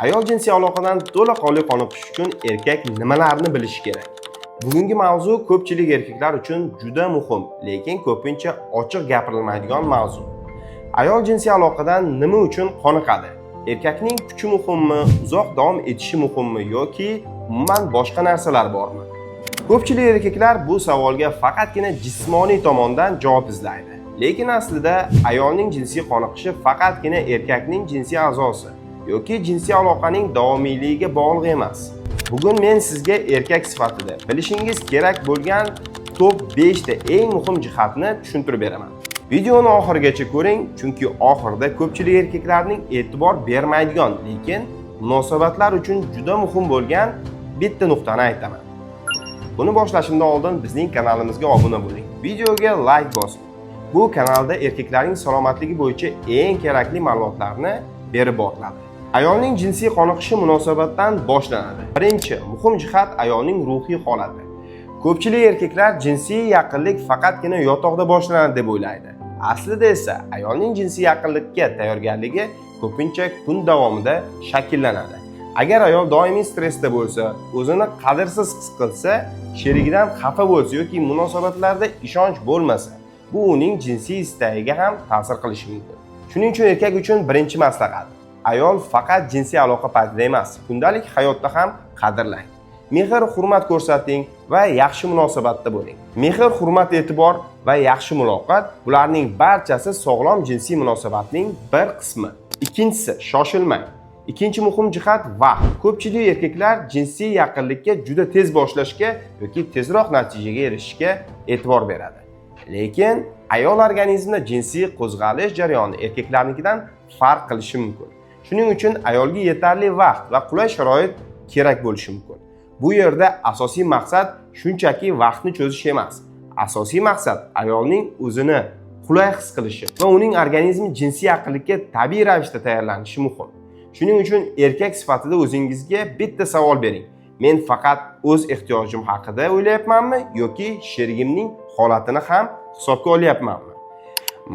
Ayol jinsiy aloqadan to'laqonli qoniqish uchun erkak nimalarni bilishi kerak? Bugungi mavzu ko'pchilik erkaklar uchun juda muhim, lekin ko'pincha ochiq gapirilmaydigan mavzu. Ayol jinsiy aloqadan nima uchun qoniqadi? Erkakning kuchi muhimmi, uzoq davom etishi muhimmi yoki umuman boshqa narsalar bormi? Ko'pchilik erkaklar bu savolga faqatgina jismoniy tomondan javob izlaydi. Lekin aslida ayolning jinsiy qoniqishi faqatgina erkakning jinsiy a'zosi yoki jinsiy aloqaning davomiyligiga bog'liq emas. Bugun men sizga erkak sifatida bilishingiz kerak bo'lgan top 5 ta eng muhim jihatni tushuntirib beraman. Videoni oxirigacha ko'ring, chunki oxirida ko'pchilik erkaklarning e'tibor bermaydigan, lekin munosabatlar uchun juda muhim bo'lgan bitta nuqtani aytaman. Buni boshlashimdan oldin bizning kanalimizga obuna bo'ling. Videoga like bosing. Bu kanalda erkaklarning salomatligi bo'yicha eng kerakli ma'lumotlarni berib boriladi. Ayolning jinsiy qoniqishi munosabatdan boshlanadi. Birinchi muhim jihat ayolning ruhiy holati. Ko'pchilik erkaklar jinsiy yaqinlik faqatgina yotoqda boshlanadi deb o'ylaydi. Aslida esa ayolning jinsiy yaqinlikka tayyorgarligi ko'pincha kun davomida shakllanadi. Agar ayol doimiy stressda bo'lsa, o'zini qadrsiz his qilsa, sherigidan xafa bo'lsa yoki munosabatlarda ishonch bo'lmasa, bu uning jinsiy istagiga ham ta'sir qilishi mumkin. Shuning uchun erkak uchun birinchi maslahat: ayol faqat jinsiy aloqa paytida emas, kundalik hayotda ham qadrlang. Mehr, hurmat ko'rsating va yaxshi munosabatda bo'ling. Mehr, hurmat, e'tibor va yaxshi muloqot bularning barchasi sog'lom jinsiy munosabatning bir qismi. Ikkinchisi, shoshilmang. Ikkinchi muhim jihat vaqt. Ko'pchilik erkaklar jinsiy yaqinlikka juda tez boshlashga yoki tezroq natijaga erishishga e'tibor beradi. Lekin ayol organizmida jinsiy qo'zg'alish jarayoni erkaklarnikidan farq qilishi mumkin. Shuning uchun ayolga yetarli vaqt va qulay sharoit kerak bo'lishi mumkin. Bu yerda asosiy maqsad shunchaki vaqtni cho'zish emas. Asosiy maqsad ayolning o'zini qulay his qilishi va uning organizmi jinsiy yaqinlikka tabiiy ravishda tayyorlanishi muhim. Shuning uchun erkak sifatida o'zingizga bitta savol bering. Men faqat o'z ehtiyojim haqida o'ylayapmanmi yoki sherigimning holatini ham hisobga olyapmanmi?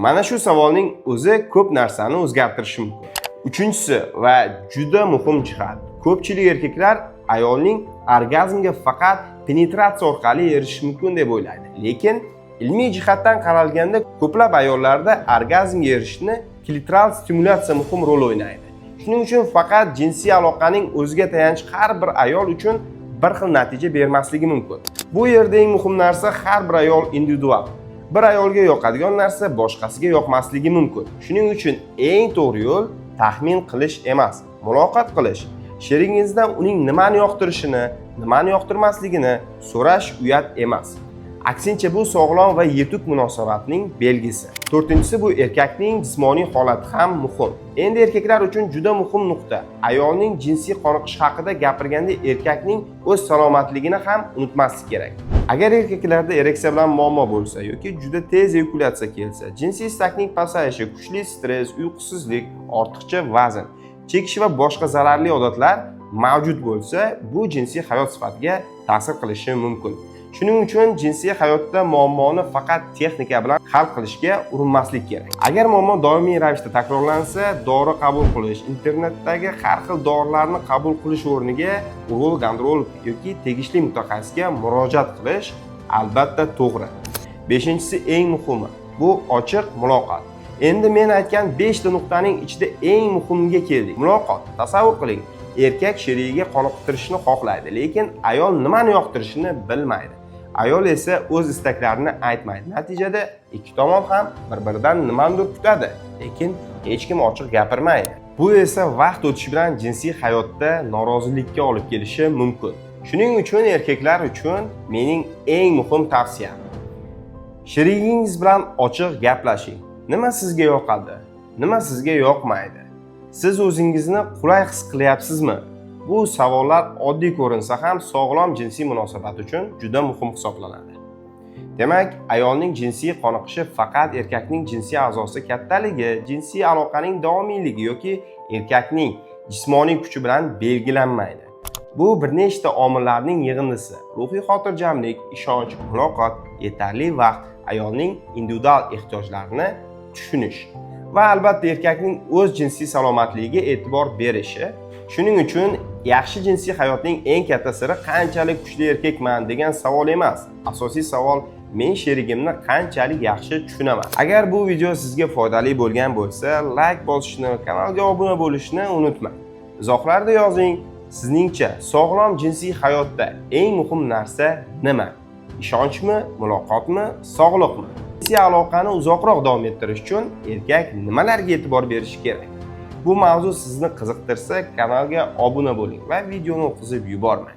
Mana shu savolning o'zi ko'p narsani o'zgartirishi mumkin. Uchinchisi va juda muhim jihat. Ko'pchilik erkaklar ayolning orgazmga faqat penetratsiya orqali erishish mumkin deb o'ylaydi. Lekin ilmiy jihatdan qaralganda ko'plab ayollarda orgazmga erishishni klitoral stimulyatsiya muhim rol o'ynaydi. Shuning uchun faqat jinsiy aloqaning o'ziga tayanch har bir ayol uchun bir xil natija bermasligi mumkin. Bu yerda eng muhim narsa har bir ayol individual. Bir ayolga yoqadigan narsa boshqasiga yoqmasligi mumkin. Shuning uchun eng to'g'ri yo'l taxmin qilish emas, muloqot qilish. Sherigingizdan uning nimani yoqtirishini, nimani yoqtirmasligini so'rash uyat emas. Aksincha bu sog'lom va yetuk munosabatning belgisi. To'rtinchisi bu erkakning jismoniy holati ham muhim. Endi erkaklar uchun juda muhim nuqta. Ayolning jinsiy qoniqish haqida gapirganda erkakning o'z salomatligini ham unutmaslik kerak. Agar erkaklarda ereksiya bilan muammo bo'lsa yoki juda tez eyakulyatsiya kelsa, jinsiy istakning pasayishi, kuchli stress, uyqusizlik, ortiqcha vazn, chekish va boshqa zararli odatlar mavjud bo'lsa, bu jinsiy hayot sifatiga ta'sir qilishi mumkin. Shuning uchun jinsiy hayotda muammoni faqat texnika bilan hal qilishga urinmaslik kerak. Agar muammo doimiy ravishda takrorlansa, dori qabul qilish, internetdagi har xil dorilarni qabul qilish o'rniga urolog, androlog yoki tegishli mutaxassisga murojaat qilish albatta to'g'ri. Beshinchisi eng muhimi, bu ochiq muloqot. Endi men aytgan 5 ta nuqtaning ichida eng muhimiga keldik. Muloqot. Tasavvur qiling, erkak sherigiga qoniqtirishni xohlaydi, lekin ayol nimani yoqtirishini bilmaydi. Ayol esa o'z istaklarini aytmaydi. Natijada ikki tomon ham bir-biridan nimadir kutadi, lekin hech kim ochiq gapirmaydi. Bu esa vaqt o'tishi bilan jinsiy hayotda norozilikka olib kelishi mumkin. Shuning uchun erkaklar uchun mening eng muhim tavsiyam: sherigingiz bilan ochiq gaplashing. Nima sizga yoqadi? Nima sizga yoqmaydi? Siz o'zingizni qulay his qilyapsizmi? Bu savollar oddiy ko'rinsa ham sog'lom jinsiy munosabat uchun juda muhim hisoblanadi. Demak, ayolning jinsiy qoniqishi faqat erkakning jinsiy a'zosi kattaligi, jinsiy aloqaning davomiyligi yoki erkakning jismoniy kuchi bilan belgilanmaydi. Bu bir nechta omillarning yig'indisi. Ruhiy xotirjamlik, ishonch, muloqot, yetarli vaqt, ayolning individual ehtiyojlarini tushunish va albatta erkakning o'z jinsiy salomatligiga e'tibor berishi Shuning uchun yaxshi jinsiy hayotning eng katta siri qanchalik kuchli erkakman degan savol emas. Asosiy savol men sherigimni qanchalik yaxshi tushunaman. Agar bu video sizga foydali bo'lgan bo'lsa, like bosishni, kanalga obuna bo'lishni unutmang. Izohlarda yozing, sizningcha sog'lom jinsiy hayotda eng muhim narsa nima? Ishonchmi, muloqotmi, sog'liqmi? Jinsiy aloqani uzoqroq davom ettirish uchun erkak nimalarga e'tibor berishi kerak? Bu mavzu sizni qiziqtirsa, kanalga obuna bo'ling va videoni o'qizib yubormang.